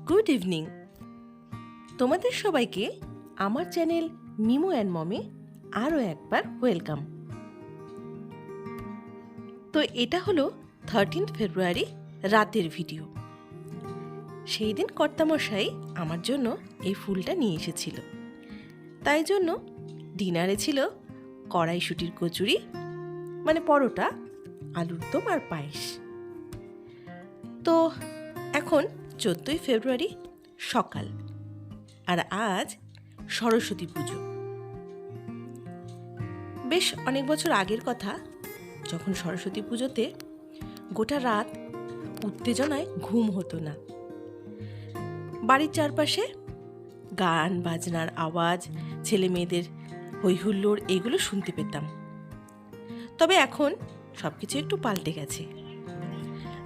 Good evening. তোমাদের সবাইকে আমার চ্যানেল মিমো অ্যান্ড মমে আরও একবার ওয়েলকাম। তো এটা হলো 13 ফেব্রুয়ারি রাতের ভিডিও। সেই দিন কর্তামশাই আমার জন্য এই ফুলটা নিয়ে এসেছিল, তাই জন্য ডিনারে ছিল কড়াইশুঁটির কচুরি মানে পরোটা, আলুর দম আর পায়েস। তো এখন 14 ফেব্রুয়ারি সকাল, আর আজ সরস্বতী পুজো। বেশ অনেক বছর আগের কথা, যখন সরস্বতী পুজোতে গোটা রাত উত্তেজনায় ঘুম হতো না। বাড়ির চারপাশে গান বাজনার আওয়াজ, ছেলে মেয়েদের হৈহুল্লোড় এগুলো শুনতে পেতাম। তবে এখন সব কিছু একটু পাল্টে গেছে।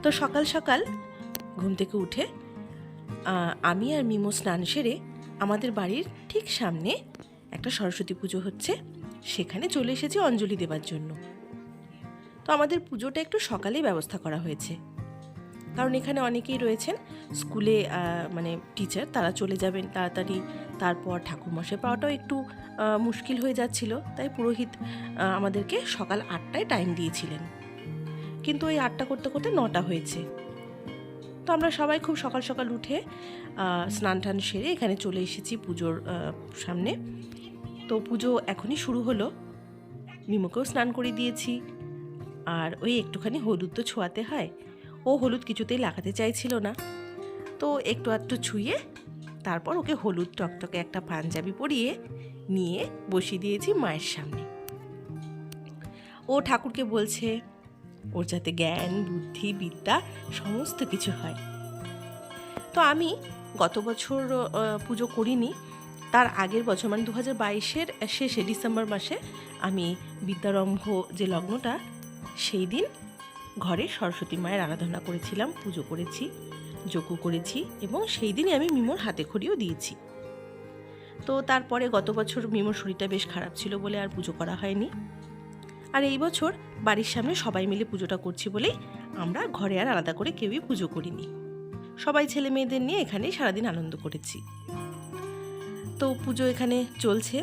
তো সকাল সকাল ঘুম থেকে উঠে আমি আর মিমো স্নান সেরে আমাদের বাড়ির ঠিক সামনে একটা সরস্বতী পুজো হচ্ছে, সেখানে চলে এসেছি অঞ্জলি দেবার জন্য। তো আমাদের পুজোটা একটু সকালেই ব্যবস্থা করা হয়েছে, কারণ এখানে অনেকেই রয়েছেন স্কুলে মানে টিচার, তারা চলে যাবেন তাড়াতাড়ি। তারপর ঠাকুরমশাই পাওয়াটাও একটু মুশকিল হয়ে যাচ্ছিল, তাই পুরোহিত আমাদেরকে সকাল 8টায় টাইম দিয়েছিলেন, কিন্তু ওই 8টা করতে করতে 9টা হয়েছে। তো আমরা সবাই খুব সকাল সকাল উঠে স্নান টান সেরে এখানে চলে এসেছি পুজোর সামনে। তো পুজো এখনই শুরু হলো, মিমোকেও স্নান করে দিয়েছি। আর ওই একটুখানি হলুদ তো ছোঁয়াতে হয়, ও হলুদ কিছুতেই লাগাতে চাইছিল না, তো একটু আধটু ছুঁয়ে তারপর ওকে হলুদ টকটকে একটা পাঞ্জাবি পরিয়ে নিয়ে বসিয়ে দিয়েছি মায়ের সামনে। ও ঠাকুরকে বলছে ওর যাতে জ্ঞান বুদ্ধি বিদ্যা সমস্ত কিছু হয়। তো আমি গত বছর পুজো করিনি, তার আগের বছর মানে 2022-এর শেষে ডিসেম্বর মাসে আমি বিদ্যারম্ভ যে লগ্নটা, সেই দিন ঘরে সরস্বতী মায়ের আরাধনা করেছিলাম, পুজো করেছি, যজ্ঞ করেছি, এবং সেই দিনই আমি মিমোর হাতে খড়িও দিয়েছি। তো তারপরে গত বছর মিমোর শরীরটা বেশ খারাপ ছিল বলে আর পুজো করা হয়নি। আর এই বছর বাড়ির সামনে সবাই মিলে পুজোটা করছি বলেই আমরা ঘরে আর আলাদা করে কেউই পুজো করিনি, সবাই ছেলে মেয়েদের নিয়ে এখানেই সারাদিন আনন্দ করেছি। তো পুজো এখানে চলছে,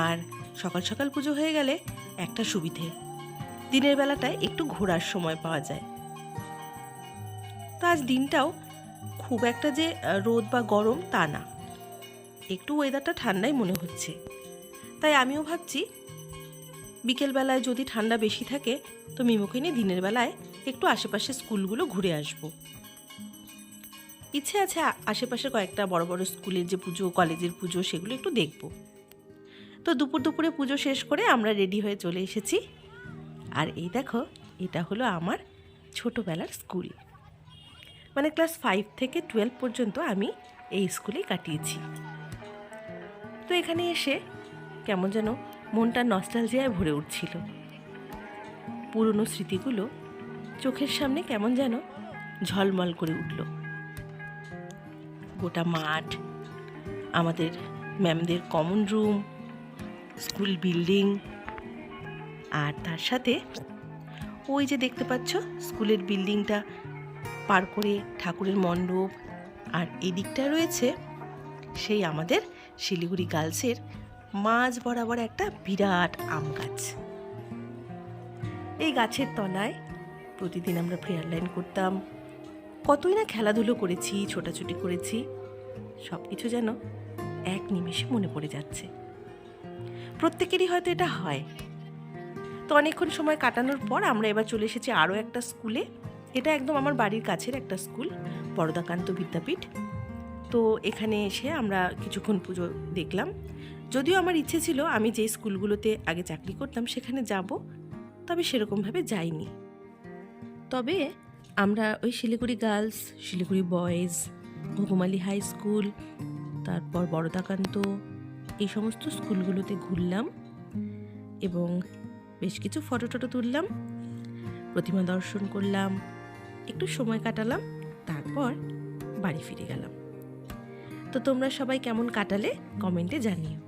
আর সকাল সকাল পুজো হয়ে গেলে একটা সুবিধে, দিনের বেলাটায় একটু ঘোরার সময় পাওয়া যায়। তো আজ দিনটাও খুব একটা যে রোদ বা গরম তা না, একটু ওয়েদারটা ঠান্ডাই মনে হচ্ছে। তাই আমিও ভাবছি বিকেলবেলায় যদি ঠান্ডা বেশি থাকে তো মিমোকে নিয়ে দিনের বেলায় একটু আশেপাশে স্কুলগুলো ঘুরে আসব। ইচ্ছে আছে আশেপাশে কয়েকটা বড় বড় স্কুলের যে পুজো, কলেজের পুজো, সেগুলো একটু দেখব। তো দুপুরে পুজো শেষ করে আমরা রেডি হয়ে চলে এসেছি। আর এই দেখো, এটা হলো আমার ছোটোবেলার স্কুল, মানে ক্লাস 5 থেকে 12 পর্যন্ত আমি এই স্কুলেই কাটিয়েছি। তো এখানে এসে কেমন যেন মনটা নস্টালজিয়ায় ভরে উঠছিল। পুরনো স্মৃতিগুলো চোখের সামনে কেমন যেন ঝলমল করে উঠল। গোটা মাঠ, আমাদের ম্যামদের কমন রুম, স্কুল বিল্ডিং, আর তার সাথে ওই যে দেখতে পাচ্ছ স্কুলের বিল্ডিংটা পার করে ঠাকুরের মণ্ডপ, আর এদিকটা রয়েছে সেই আমাদের শিলিগুড়ি গার্লসের মাঝ বরাবর একটা বিরাট আম গাছ। এই গাছের তলায় প্রতিদিন আমরা প্রেয়ার লাইন করতাম, কতই না খেলাধুলো করেছি, ছোটাছুটি করেছি, সব কিছু যেন এক নিমেষে মনে পড়ে যাচ্ছে। প্রত্যেকেরই হয়তো এটা হয়। তো অনেকক্ষণ সময় কাটানোর পর আমরা এবার চলে এসেছি আরও একটা স্কুলে। এটা একদম আমার বাড়ির কাছের একটা স্কুল, বরদাকান্ত বিদ্যাপীঠ। তো এখানে এসে আমরা কিছুক্ষণ পুজো দেখলাম। যদিও আমার ইচ্ছে ছিল আমি যে স্কুলগুলোতে আগে চাকরি করতাম সেখানে যাব, তবে সেরকমভাবে যাইনি। তবে আমরা ওই Siliguri girls, Siliguri boys, Ghughumali high school, তারপর বরদাকান্ত, এই সমস্ত স্কুলগুলোতে ঘুরলাম এবং বেশ কিছু ফটো টটো তুললাম, প্রতিমা দর্শন করলাম, একটু সময় কাটালাম, তারপর বাড়ি ফিরে গেলাম। তো তোমরা সবাই কেমন কাটালে কমেন্টে জানিও।